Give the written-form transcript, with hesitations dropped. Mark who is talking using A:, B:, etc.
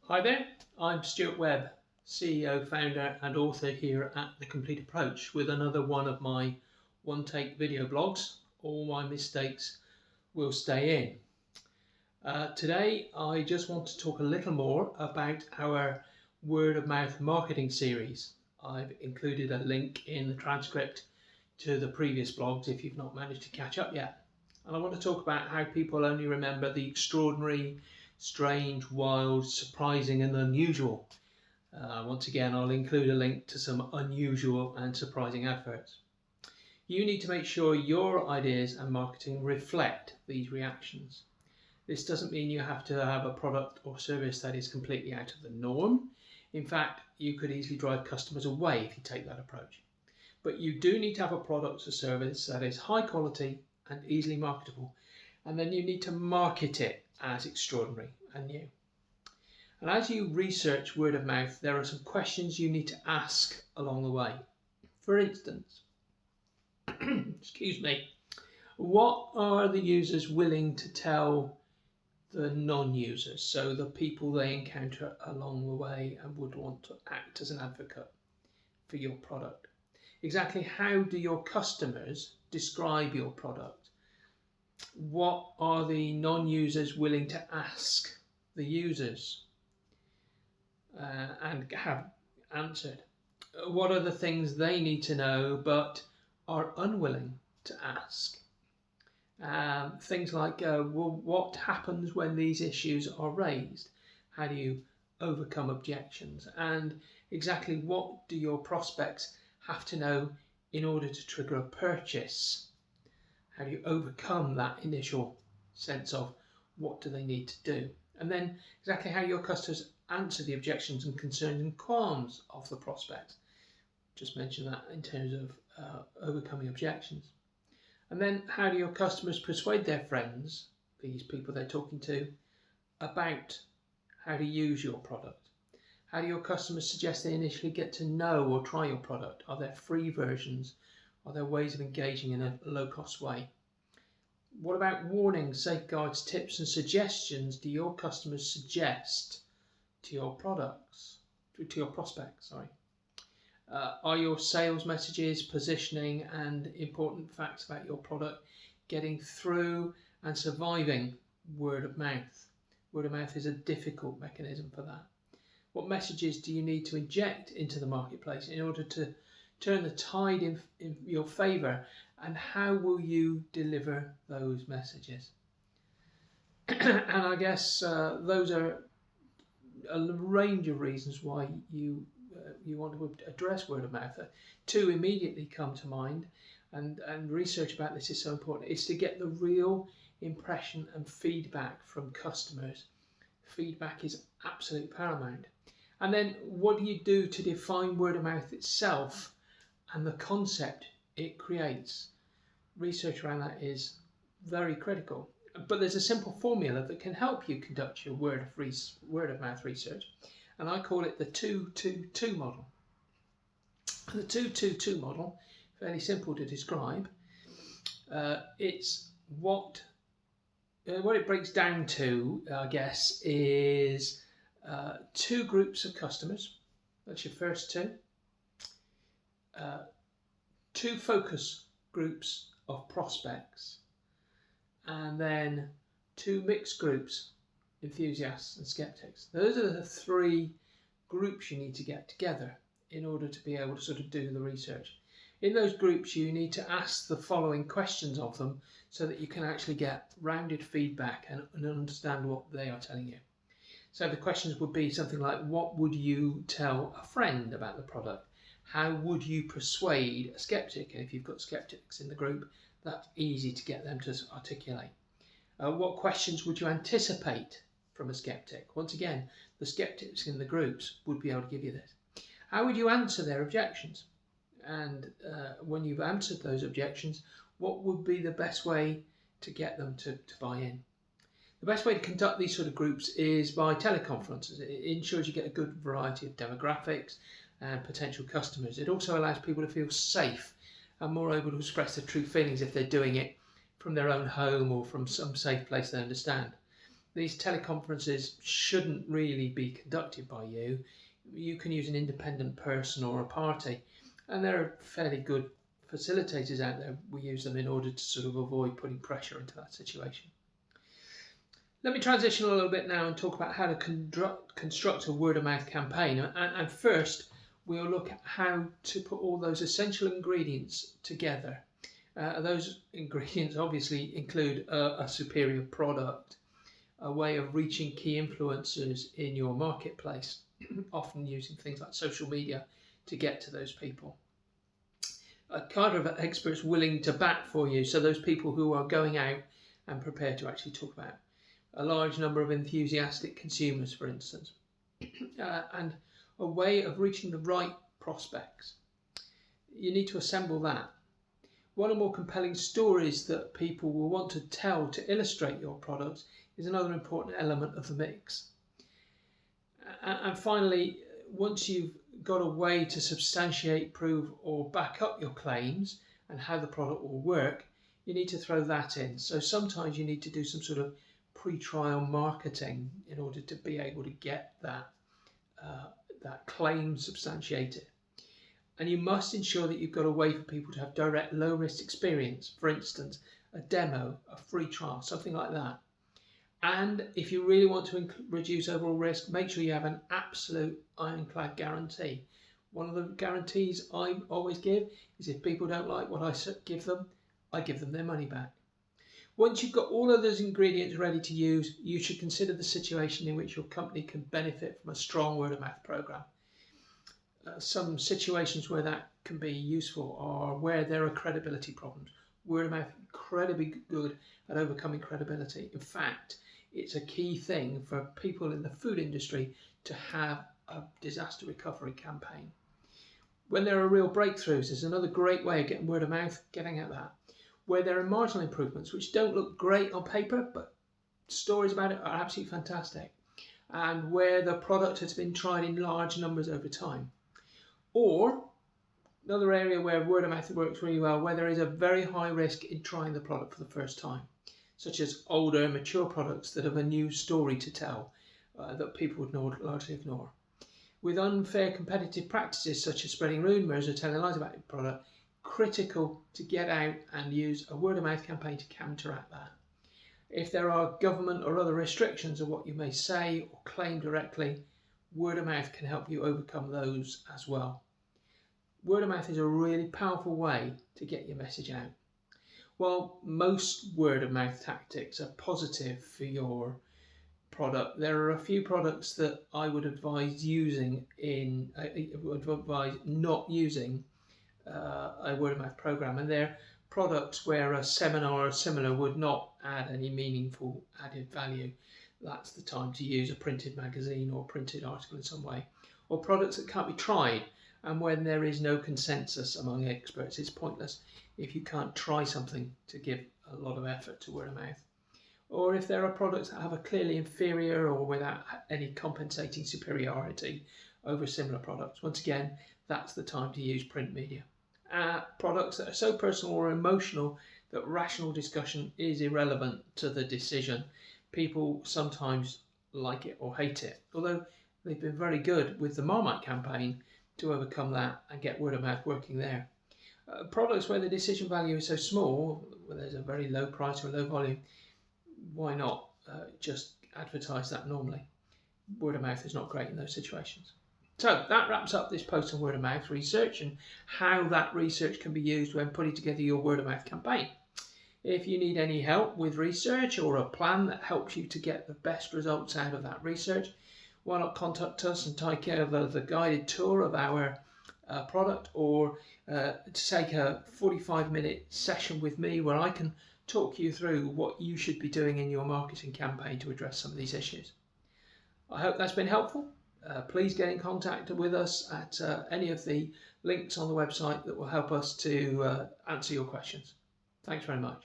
A: Hi there, I'm Stuart Webb, CEO, founder and author here at The Complete Approach with another one of my one-take video blogs, All My Mistakes Will Stay In. Today I just want to talk a little more about our word of mouth marketing series. I've included a link in the transcript to the previous blogs if you've not managed to catch up yet. And I want to talk about how people only remember the extraordinary, strange, wild, surprising and unusual. Once again, I'll include a link to some unusual and surprising adverts. You need to make sure your ideas and marketing reflect these reactions. This doesn't mean you have to have a product or service that is completely out of the norm. In fact, you could easily drive customers away if you take that approach. But you do need to have a product or service that is high quality and easily marketable, and then you need to market it as extraordinary and new. And as you research word of mouth, there are some questions you need to ask along the way. For instance, excuse me, what are the users willing to tell the non-users, so the people they encounter along the way and would want to act as an advocate for your product? Exactly how do your customers describe your product? What are the non-users willing to ask the users and have answered? What are the things they need to know but are unwilling to ask? Things like, what happens when these issues are raised? How do you overcome objections? And exactly what do your prospects have to know in order to trigger a purchase? How do you overcome that initial sense of what do they need to do? And then exactly how your customers answer the objections and concerns and qualms of the prospect. Just mentioned that in terms of overcoming objections. And then how do your customers persuade their friends, these people they're talking to, about how to use your product? How do your customers suggest they initially get to know or try your product? Are there free versions? Are there ways of engaging in a low-cost way? What about warnings, safeguards, tips and suggestions do your customers suggest to your products, to your prospects, Are your sales messages, positioning and important facts about your product getting through and surviving word of mouth? Word of mouth is a difficult mechanism for that. What messages do you need to inject into the marketplace in order to turn the tide in your favour, and how will you deliver those messages? And I guess those are a range of reasons why you want to address word of mouth. Two immediately come to mind, and research about this is so important. It's to get the real impression and feedback from customers. Feedback is absolutely paramount. And then what do you do to define word of mouth itself and the concept it creates? Research around that is very critical. But there's a simple formula that can help you conduct your word of mouth research, and I call it the 2-2-2 model. The 2-2-2 model, fairly simple to describe. It's what it breaks down to, I guess, is two groups of customers. That's your first two. Two focus groups of prospects, and then two mixed groups, enthusiasts and skeptics. Those are the three groups you need to get together in order to be able to sort of do the research. In those groups you need to ask the following questions of them so that you can actually get rounded feedback and understand what they are telling you. So the questions would be something like, what would you tell a friend about the product? How would you persuade a skeptic? And if you've got skeptics in the group, that's easy to get them to articulate. What questions would you anticipate from a skeptic? Once again, the skeptics in the groups would be able to give you this. How would you answer their objections? And when you've answered those objections, what would be the best way to get them to buy in? The best way to conduct these sort of groups is by teleconferences. It ensures you get a good variety of demographics and potential customers. It also allows people to feel safe and more able to express their true feelings if they're doing it from their own home or from some safe place they understand. these teleconferences shouldn't really be conducted by you. You can use an independent person or a party, and there are fairly good facilitators out there. We use them in order to sort of avoid putting pressure into that situation. Let me transition a little bit now and talk about how to construct a word-of-mouth campaign. And first, we'll look at how to put all those essential ingredients together. Those ingredients obviously include a superior product, a way of reaching key influencers in your marketplace, often using things like social media to get to those people. A cadre of experts willing to bat for you, so those people who are going out and prepared to actually talk about. A large number of enthusiastic consumers, for instance, and a way of reaching the right prospects. You need to assemble that. One or more compelling stories that people will want to tell to illustrate your products is another important element of the mix. And finally, once you've got a way to substantiate, prove, or back up your claims and how the product will work, you need to throw that in. So sometimes you need to do some sort of pre-trial marketing in order to be able to get that claim substantiated. And you must ensure that you've got a way for people to have direct low-risk experience, for instance, a demo, a free trial, something like that. And if you really want to reduce overall risk, make sure you have an absolute ironclad guarantee. One of the guarantees I always give is if people don't like what I give them their money back. Once you've got all of those ingredients ready to use, you should consider the situation in which your company can benefit from a strong word-of-mouth program. Some situations where that can be useful are where there are credibility problems. Word-of-mouth is incredibly good at overcoming credibility. In fact, it's a key thing for people in the food industry to have a disaster recovery campaign. When there are real breakthroughs, there's another great way of getting word-of-mouth, getting at that. Where there are marginal improvements which don't look great on paper, but stories about it are absolutely fantastic, and where the product has been tried in large numbers over time. Or another area where word of mouth works really well, where there is a very high risk in trying the product for the first time, such as older, mature products that have a new story to tell that people would largely ignore. With unfair competitive practices such as spreading rumours or telling lies about your product, critical to get out and use a word-of-mouth campaign to counteract that. If there are government or other restrictions on what you may say or claim directly, word-of-mouth can help you overcome those as well. Word-of-mouth is a really powerful way to get your message out. While most word-of-mouth tactics are positive for your product, there are a few products that I would advise not using a word-of-mouth program, and they're products where a seminar or similar would not add any meaningful added value. That's the time to use a printed magazine or printed article in some way, or products that can't be tried, and when there is no consensus among experts, it's pointless if you can't try something to give a lot of effort to word of mouth. Or if there are products that have a clearly inferior or without any compensating superiority over similar products, once again, that's the time to use print media. Products that are so personal or emotional that rational discussion is irrelevant to the decision. People sometimes like it or hate it, although they've been very good with the Marmite campaign to overcome that and get word of mouth working there. Products where the decision value is so small, where there's a very low price or low volume, why not just advertise that normally? Word of mouth is not great in those situations. So that wraps up this post on word of mouth research and how that research can be used when putting together your word of mouth campaign. If you need any help with research or a plan that helps you to get the best results out of that research, why not contact us and take either the guided tour of our product or to take a 45-minute session with me where I can talk you through what you should be doing in your marketing campaign to address some of these issues. I hope that's been helpful. Please get in contact with us at any of the links on the website that will help us to answer your questions. Thanks very much.